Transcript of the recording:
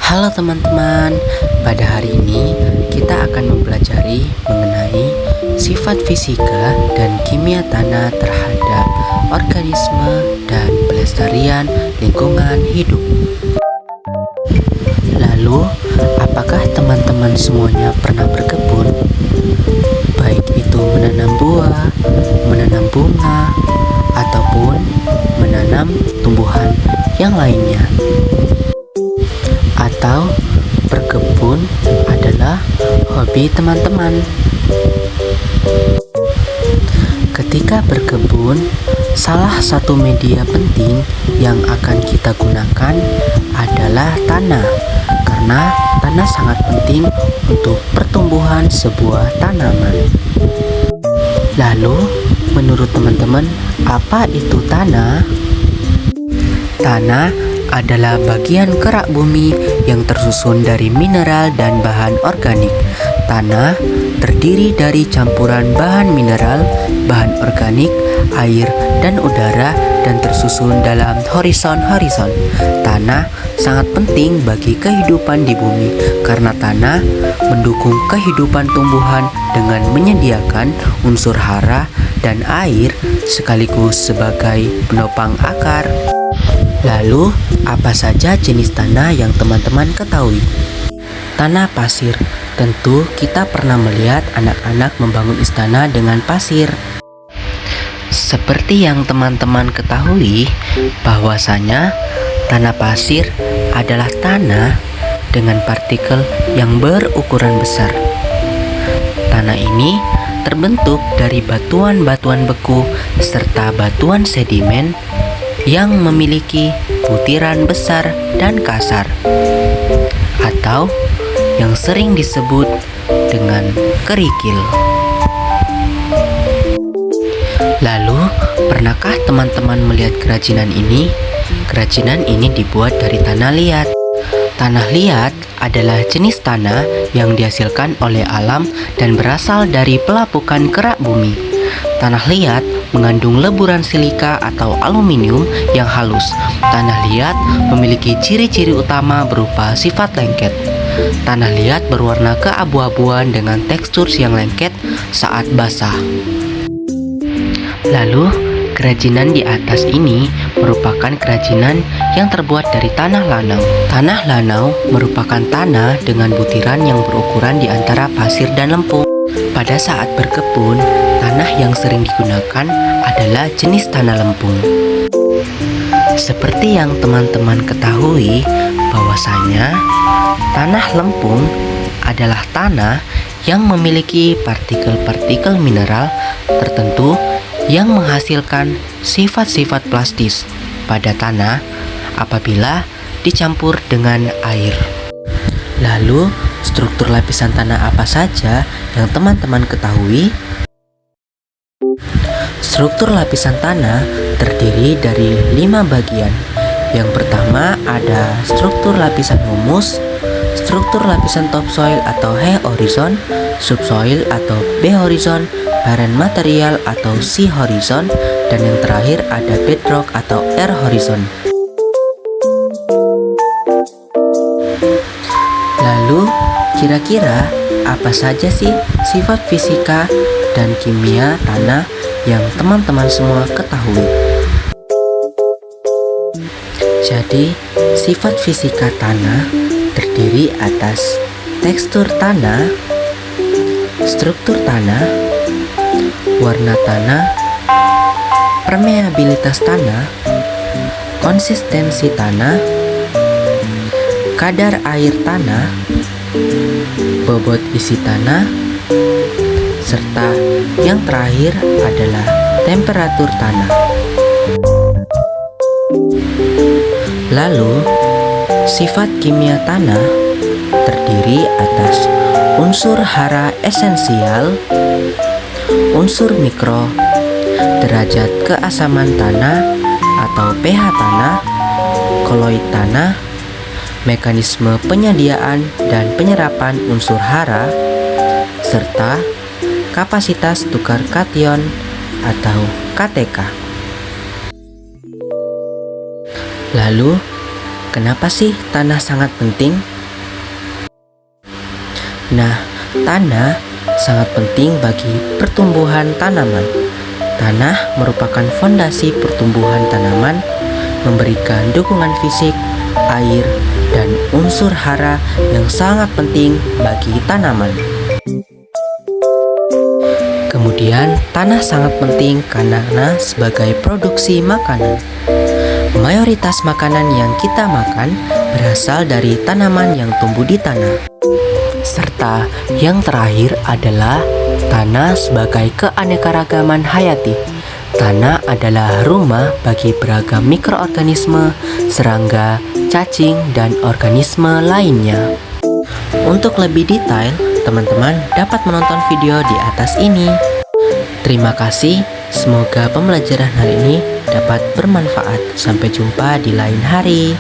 Halo teman-teman, pada hari ini kita akan mempelajari mengenai sifat fisika dan kimia tanah terhadap organisme dan pelestarian lingkungan hidup. Lalu, apakah teman-teman semuanya pernah berkebun? Baik itu menanam buah, menanam bunga, ataupun menanam tumbuhan yang lainnya. Atau berkebun adalah hobi teman-teman. Ketika berkebun, salah satu media penting yang akan kita gunakan adalah tanah, karena tanah sangat penting untuk pertumbuhan sebuah tanaman. Lalu, menurut teman-teman, apa itu tanah? Tanah adalah bagian kerak bumi yang tersusun dari mineral dan bahan organik. Tanah terdiri dari campuran bahan mineral, bahan organik, air, dan udara dan tersusun dalam horizon-horizon. Tanah sangat penting bagi kehidupan di bumi karena tanah mendukung kehidupan tumbuhan dengan menyediakan unsur hara dan air sekaligus sebagai penopang akar. Lalu, apa saja jenis tanah yang teman-teman ketahui? Tanah pasir. Tentu kita pernah melihat anak-anak membangun istana dengan pasir. Seperti yang teman-teman ketahui, bahwasanya tanah pasir adalah tanah dengan partikel yang berukuran besar. Tanah ini terbentuk dari batuan-batuan beku serta batuan sedimen yang memiliki butiran besar dan kasar, atau yang sering disebut dengan kerikil. Lalu, pernahkah teman-teman melihat kerajinan ini? Kerajinan ini dibuat dari tanah liat. Tanah liat adalah jenis tanah yang dihasilkan oleh alam dan berasal dari pelapukan kerak bumi. Tanah liat mengandung leburan silika atau aluminium yang halus. Tanah liat memiliki ciri-ciri utama berupa sifat lengket. Tanah liat berwarna keabu-abuan dengan tekstur yang lengket saat basah. Lalu, kerajinan di atas ini merupakan kerajinan yang terbuat dari tanah lanau. Tanah lanau merupakan tanah dengan butiran yang berukuran di antara pasir dan lempung. Pada saat berkebun, tanah yang sering digunakan adalah jenis tanah lempung. Seperti yang teman-teman ketahui, bahwasanya tanah lempung adalah tanah yang memiliki partikel-partikel mineral tertentu yang menghasilkan sifat-sifat plastis pada tanah apabila dicampur dengan air. Lalu, struktur lapisan tanah apa saja yang teman-teman ketahui? Struktur lapisan tanah terdiri dari 5 bagian. Yang pertama ada struktur lapisan humus, struktur lapisan topsoil atau H horizon, subsoil atau B horizon, barren material atau C horizon, dan yang terakhir ada bedrock atau R horizon. Lalu, kira-kira apa saja sih sifat fisika dan kimia tanah yang teman-teman semua ketahui? Jadi, sifat fisika tanah terdiri atas tekstur tanah, struktur tanah, warna tanah, permeabilitas tanah, konsistensi tanah, kadar air tanah, bobot isi tanah, serta yang terakhir adalah temperatur tanah. Lalu, sifat kimia tanah terdiri atas unsur hara esensial, unsur mikro, derajat keasaman tanah atau pH tanah, koloid tanah, mekanisme penyediaan dan penyerapan unsur hara, serta kapasitas tukar kation atau KTK. Lalu, Kenapa sih tanah sangat penting? Nah, tanah sangat penting bagi pertumbuhan tanaman. Tanah merupakan fondasi pertumbuhan tanaman, memberikan dukungan fisik, air, dan unsur hara yang sangat penting bagi tanaman. Kemudian, tanah sangat penting karena sebagai produksi makanan. Mayoritas makanan yang kita makan berasal dari tanaman yang tumbuh di tanah. Serta yang terakhir adalah tanah sebagai keanekaragaman hayati. Tanah adalah rumah bagi beragam mikroorganisme, serangga, cacing, dan organisme lainnya. Untuk lebih detail, teman-teman dapat menonton video di atas ini. Terima kasih, semoga pembelajaran hari ini dapat bermanfaat. Sampai jumpa di lain hari.